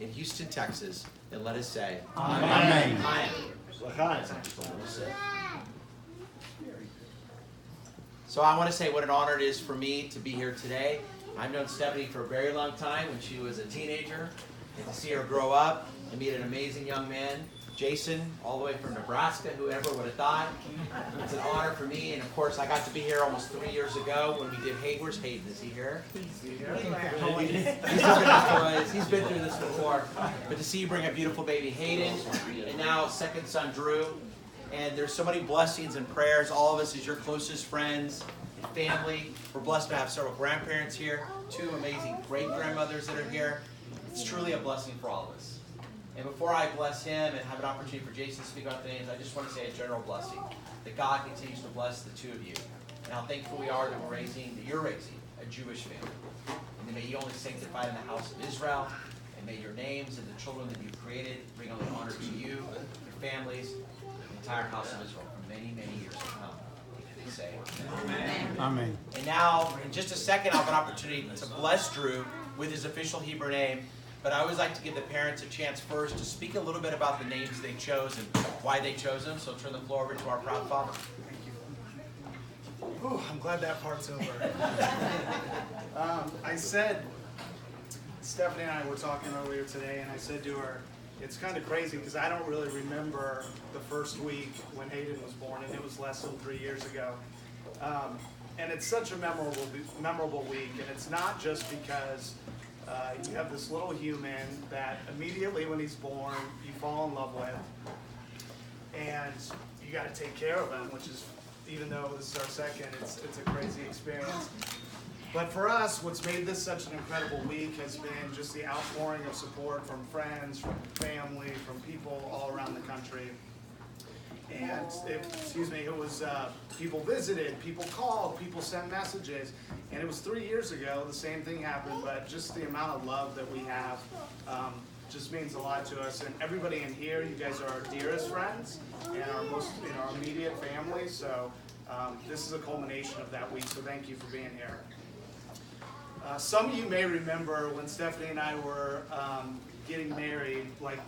in Houston, Texas, then let us say, Amen. Amen. Amen. So I want to say what an honor it is for me to be here today. I've known Stephanie for a very long time when she was a teenager, and to see her grow up and meet an amazing young man, Jason, all the way from Nebraska, whoever would have thought. It's an honor for me, and of course I got to be here almost 3 years ago when we did Hayden. Where's Hayden? Is he here? He's been through this before. But to see you bring a beautiful baby Hayden, and now second son Drew, and there's so many blessings and prayers. All of us as your closest friends and family. We're blessed to have several grandparents here, 2 amazing great-grandmothers that are here. It's truly a blessing for all of us. And before I bless him and have an opportunity for Jason to speak about the names, I just want to say a general blessing, that God continues to bless the 2 of you. And how thankful we are that you're raising a Jewish family. And may you only sanctify in the house of Israel, and may your names and the children that you've created bring only honor to you, your families, the entire house of Israel for many, many years to come. We say amen. Amen. And now, in just a second, I'll have an opportunity to bless Drew with his official Hebrew name. But I always like to give the parents a chance first to speak a little bit about the names they chose and why they chose them. So I'll turn the floor over to our proud father. Thank you. Ooh, I'm glad that part's over. I said, Stephanie and I were talking earlier today, and I said to her, it's kind of crazy because I don't really remember the first week when Hayden was born, and it was less than 3 years ago. And it's such a memorable week, and it's not just because you have this little human that immediately when he's born, you fall in love with, and you got to take care of him, which is, even though this is our second, it's a crazy experience. But for us, what's made this such an incredible week has been just the outpouring of support from friends, from family, from people all around the country. And it was people visited, people called, people sent messages, and it was 3 years ago the same thing happened. But just the amount of love that we have just means a lot to us. And everybody in here, you guys are our dearest friends and our immediate family. So this is a culmination of that week. So thank you for being here. Some of you may remember when Stephanie and I were getting married, like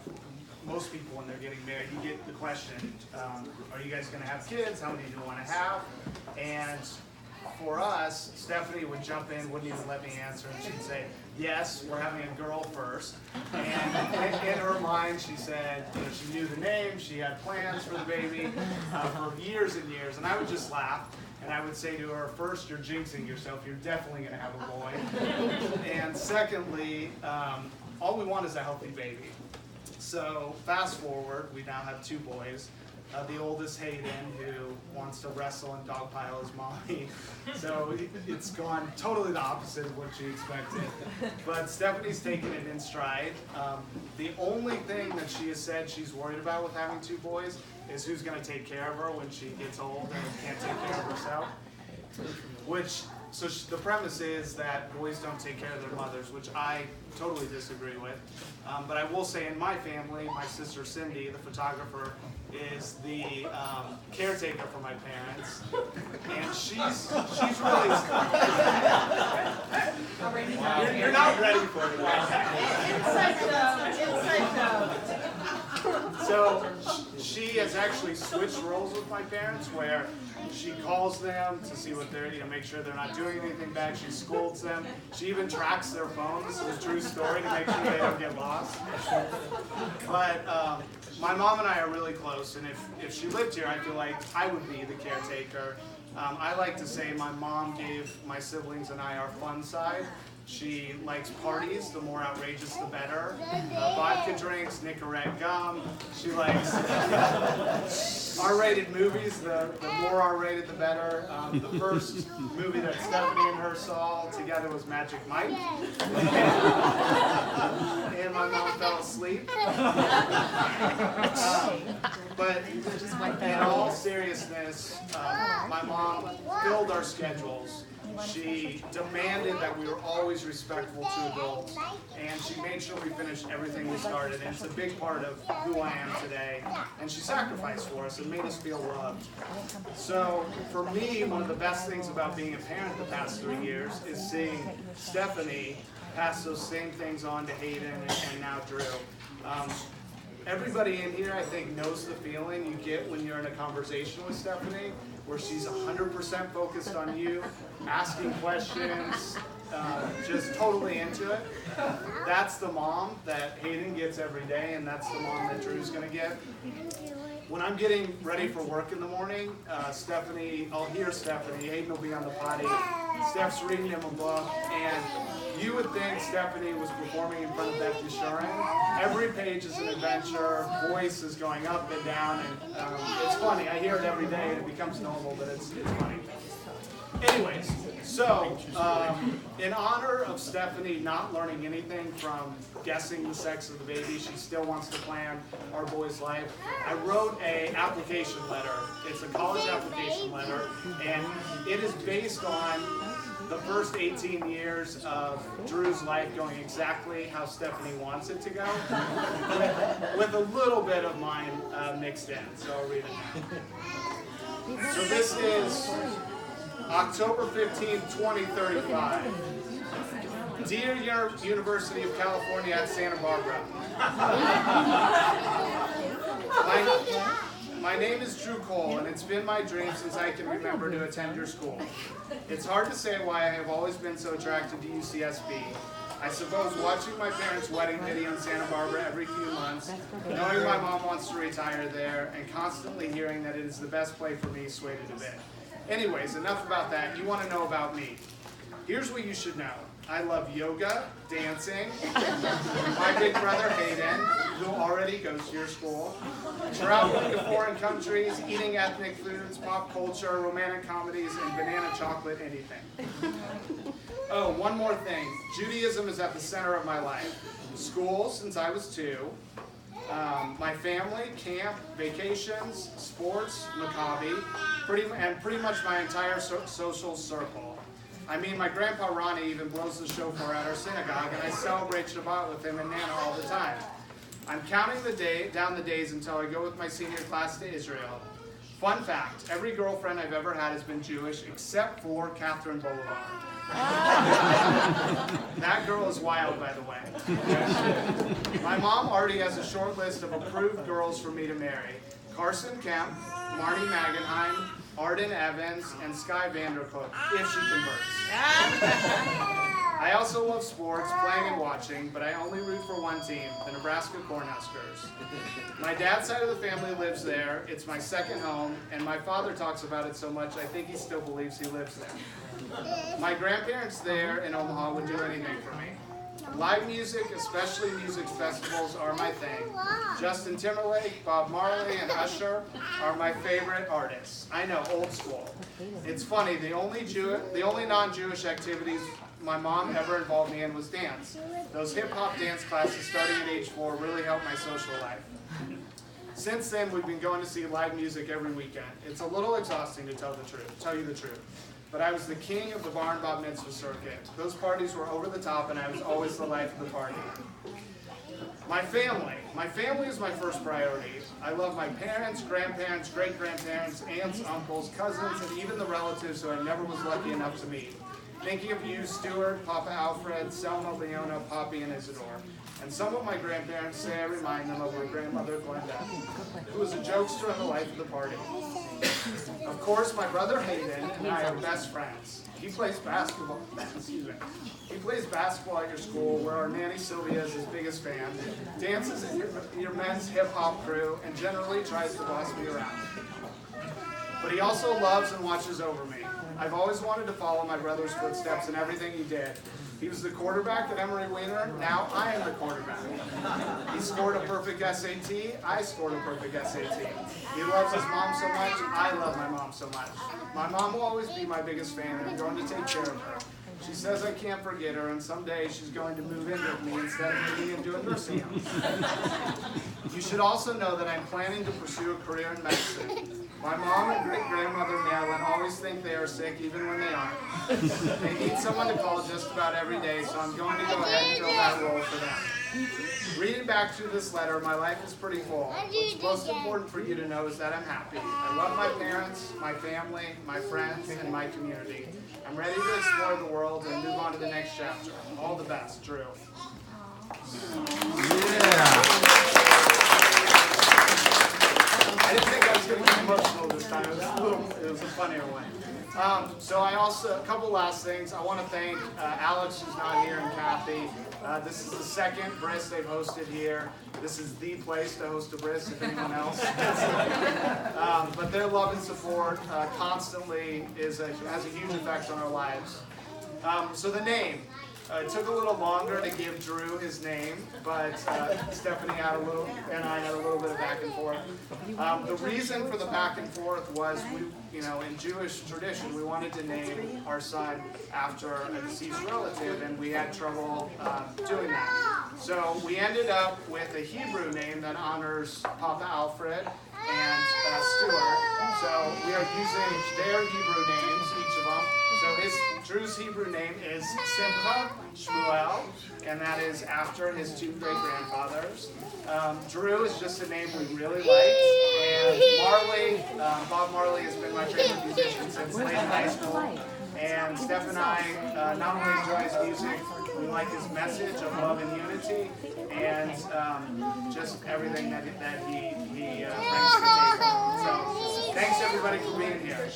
most people when they're getting married, you get the question, are you guys going to have kids? How many do you want to have? And for us, Stephanie would jump in, wouldn't even let me answer, and she'd say, yes, we're having a girl first. And in her mind, she said, she knew the name, she had plans for the baby for years and years, and I would just laugh. And I would say to her, first, you're jinxing yourself. You're definitely going to have a boy. And secondly, all we want is a healthy baby. So fast forward, we now have 2 boys. The oldest, Hayden, who wants to wrestle and dogpile his mommy. So it's gone totally the opposite of what she expected. But Stephanie's taken it in stride. The only thing that she has said she's worried about with having 2 boys is who's going to take care of her when she gets old and can't take care of herself. The premise is that boys don't take care of their mothers, which I totally disagree with. But I will say in my family, my sister Cindy, the photographer, is the caretaker for my parents. And she's really... You're not ready for it. So she has actually switched roles with my parents where she calls them to see what they're, make sure they're not doing anything bad. She scolds them. She even tracks their phones. This is a true story to make sure they don't get lost. But my mom and I are really close, and if she lived here, I feel like I would be the caretaker. I like to say my mom gave my siblings and I our fun side. She likes parties, the more outrageous the better. Vodka drinks, Nicorette gum. She likes R-rated movies, the more R-rated the better. The first movie that Stephanie and her saw together was Magic Mike. And my mom fell asleep. But in all seriousness, my mom filled our schedules. She demanded that we were always respectful to adults, and she made sure we finished everything we started. And it's a big part of who I am today. And she sacrificed for us and made us feel loved. So for me, one of the best things about being a parent the past 3 years is seeing Stephanie pass those same things on to Hayden and now Drew. Everybody in here, I think, knows the feeling you get when you're in a conversation with Stephanie, where she's 100% focused on you, asking questions, just totally into it. That's the mom that Hayden gets every day, and that's the mom that Drew's going to get. When I'm getting ready for work in the morning, I'll hear Stephanie, Hayden will be on the potty, Steph's reading him a book, and you would think Stephanie was performing in front of Beth Desharin. Every page is an adventure, voice is going up and down, and it's funny. I hear it every day, and it becomes normal, but it's funny. Anyways, so in honor of Stephanie not learning anything from guessing the sex of the baby, she still wants to plan our boy's life. I wrote an application letter. It's a college application letter, and it is based on the first 18 years of Drew's life going exactly how Stephanie wants it to go, with a little bit of mine mixed in. So I'll read it now. So this is October 15, 2035. Dear University of California at Santa Barbara. My name is Drew Kohll, and it's been my dream since I can remember to attend your school. It's hard to say why I have always been so attracted to UCSB. I suppose watching my parents' wedding video in Santa Barbara every few months, knowing my mom wants to retire there, and constantly hearing that it is the best play for me swayed it a bit. Anyways, enough about that. You want to know about me. Here's what you should know. I love yoga, dancing, my big brother Hayden, who already goes to your school, traveling to foreign countries, eating ethnic foods, pop culture, romantic comedies, and banana chocolate anything. Oh, one more thing. Judaism is at the center of my life. School since I was 2. My family, camp, vacations, sports, Maccabi, and pretty much my entire social circle. I mean, my grandpa Ronnie even blows the shofar at our synagogue, and I celebrate Shabbat with him and Nana all the time. I'm counting down the days until I go with my senior class to Israel. Fun fact, every girlfriend I've ever had has been Jewish, except for Catherine Bolivar. That girl is wild, by the way. My mom already has a short list of approved girls for me to marry. Carson Kemp, Marnie Magenheim, Arden Evans, and Sky Vandercook, if she converts. I also love sports, playing and watching, but I only root for one team, the Nebraska Cornhuskers. My dad's side of the family lives there. It's my second home, and my father talks about it so much I think he still believes he lives there. My grandparents there in Omaha would do anything for me. Live music, especially music festivals, are my thing. Justin Timberlake, Bob Marley, and Usher are my favorite artists. I know, old school. It's funny, the only non-Jewish activities my mom ever involved me in was dance. Those hip-hop dance classes starting at age 4 really helped my social life. Since then, we've been going to see live music every weekend. It's a little exhausting to tell you the truth. But I was the king of the bar and bat mitzvah circuit. Those parties were over the top, and I was always the life of the party. My family is my first priority. I love my parents, grandparents, great-grandparents, aunts, uncles, cousins, and even the relatives who I never was lucky enough to meet. Thinking of you, Stuart, Papa Alfred, Selma, Leona, Poppy, and Isidore. And some of my grandparents say I remind them of my grandmother, Glenda, who was a jokester and the life of the party. Of course, my brother Hayden and I are best friends. He plays basketball. He plays basketball at your school, where our nanny Sylvia is his biggest fan, dances in your men's hip-hop crew, and generally tries to boss me around. But he also loves and watches over me. I've always wanted to follow my brother's footsteps in everything he did. He was the quarterback at Emory Wiener. Now I am the quarterback. He scored a perfect SAT. I scored a perfect SAT. He loves his mom so much. I love my mom so much. My mom will always be my biggest fan, and I'm going to take care of her. She says I can't forget her, and someday she's going to move in with me instead of moving into a nursing home. You should also know that I'm planning to pursue a career in medicine. My mom and great-grandmother Marilyn always think they are sick even when they aren't. They need someone to call just about every day, so I'm going to go ahead and fill that role for them. Reading back through this letter, my life is pretty full. What's most important for you to know is that I'm happy. I love my parents, my family, my friends, and my community. I'm ready to explore the world and move on to the next chapter. All the best, Drew. Yeah. I didn't think I was going to get emotional this time. It was a funnier one. So I also, a couple last things. I want to thank Alex, who's not here, and Kathy. This is the second Bris they've hosted here. This is the place to host a Bris, if anyone else. But their love and support constantly has a huge effect on our lives. So the name. It took a little longer to give Drew his name, but Stephanie and I had a little bit of back and forth. The reason for the back and forth was in Jewish tradition, we wanted to name our son after a deceased relative, and we had trouble doing that. So we ended up with a Hebrew name that honors Papa Alfred and Stuart. So we are using their Hebrew names, each of them. So Drew's Hebrew name is Simcha Shmuel, and that is after his two great-grandfathers. Drew is just a name we really like, and Marley, Bob Marley has been my favorite musician since late high school, and Steph and I not only enjoy his music, we like his message of love and unity, and just everything that he brings to the table. So thanks everybody for being here.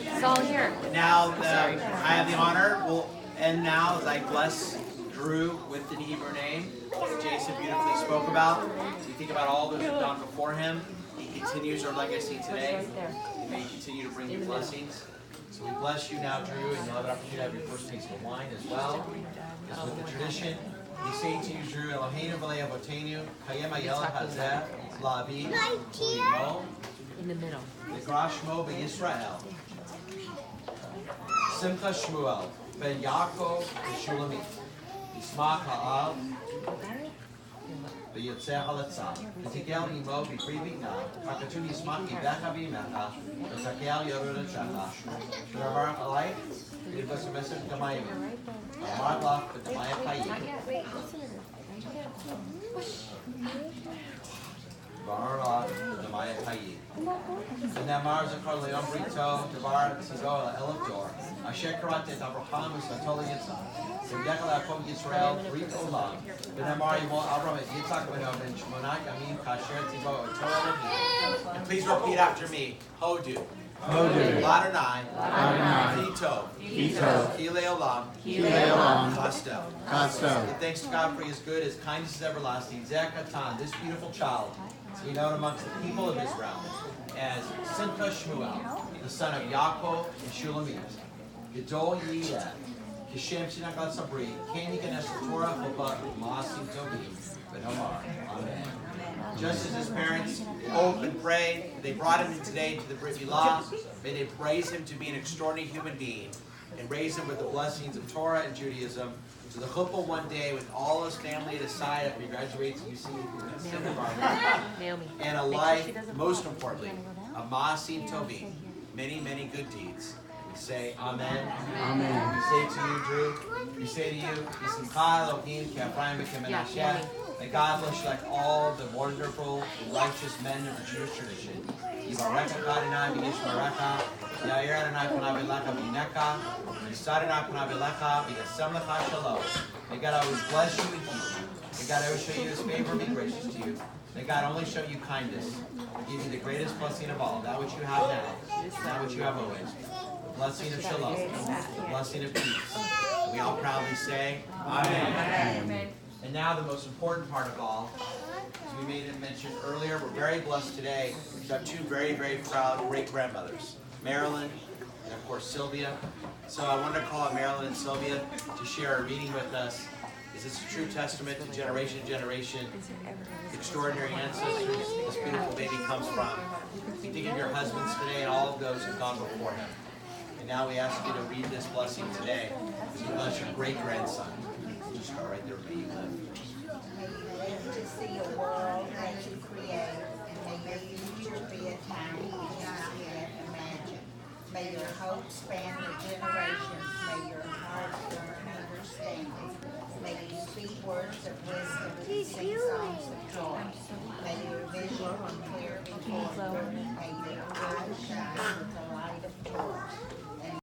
It's all here. Now I have the honor. We'll end now as I bless Drew with the Hebrew name that Jason beautifully spoke about. We think about all those who've gone before him. He continues our legacy today. He may continue to bring you blessings. So we bless you now, Drew, and you'll have an opportunity to have your first taste of wine as well. As with the tradition, we say to you, Drew, Eloheinu v'lei avotenu, Hayem hayelad hazeh, la'avi, v'limo, In the middle. L'kra shmo b'Yisrael. Simcha Shmuel, ben Yaakov v'Shulamit. Yismach ha'al, v'yotzeh halatzah. V'tigel imo v'pri v'na, hakatun yismach yibecha v'imecha, v'zakel yorod etzecha. V'ravarach alai, v'yivos v'mesed v'damayim. Amar lach v'damayim hayim. V'arach v'damayim hayim. ונאמר זכר ליום בריתו, דבר צידו אלף דור, אשר קראת את אברהם ושבטו ליצחק, וידך ליעקב ישראל ברית עולם, ונאמר ימול אברהם את יצחק בנו בן 8 ימים כאשר צידו אותו אלוהים. And please repeat after me. Hodu. Hodu. Ladonai. Adonai. Hito. Hito. Kilei olam. Kilei olam. Kastel. Kastel. Give thanks to God for His good, His kindness is everlasting. Zekatan, this beautiful child, to be known amongst the people of Israel as Simcha Shmuel, the son of Yaakov and Shulamit. Gedol Yiyeh, Kishem Shinakat Sabri, Ken Yikanes Torah Choba Maasim Tovim, Benomar. Amen. Just as his parents hope and pray, they brought him in today to the Brit Milah. May they praise him to be an extraordinary human being and raise him with the blessings of Torah and Judaism. To the chuppah one day with all his family at his side after he graduates, you see, Naomi. and a life, most importantly, a maasim tovim, many, many good deeds. We say Amen. Amen. We say to you, Drew, we say to you, Yismcha Elohim ki Ephraim v'ki Menashe. May God bless you like all the wonderful and righteous men of the Jewish tradition. Yivarecha Adonai v'yishmerecha, Yair Adonai panav elecha v'yinecha, Yisad Adonai panav elecha v'yasem lecha shalom. May God always bless you and keep you. May God always show you His favor and be gracious to you. May God only show you kindness and give you the greatest blessing of all, that which you have now, that which you have always. The blessing of shalom, the blessing of peace. And we all proudly say, Amen. Amen. And now the most important part of all, as we made it mention earlier, we're very blessed today to have two very, very proud great-grandmothers, Marilyn and of course Sylvia. So I wanted to call on Marilyn and Sylvia to share a reading with us. Is this a true testament to generation to generation, extraordinary ancestors this beautiful baby comes from? We think of your husbands today and all of those who've gone before him. And now we ask you to read this blessing today as you bless your great-grandson. In just start right there. May you live. May you live to see a world that you create, and may your future be a time you cannot yet imagine. May your hope span the generations. May your heart learn understanding. May you speak words of wisdom and sing songs of joy. May your vision be clear before you. May your eyes shine with the light of yours.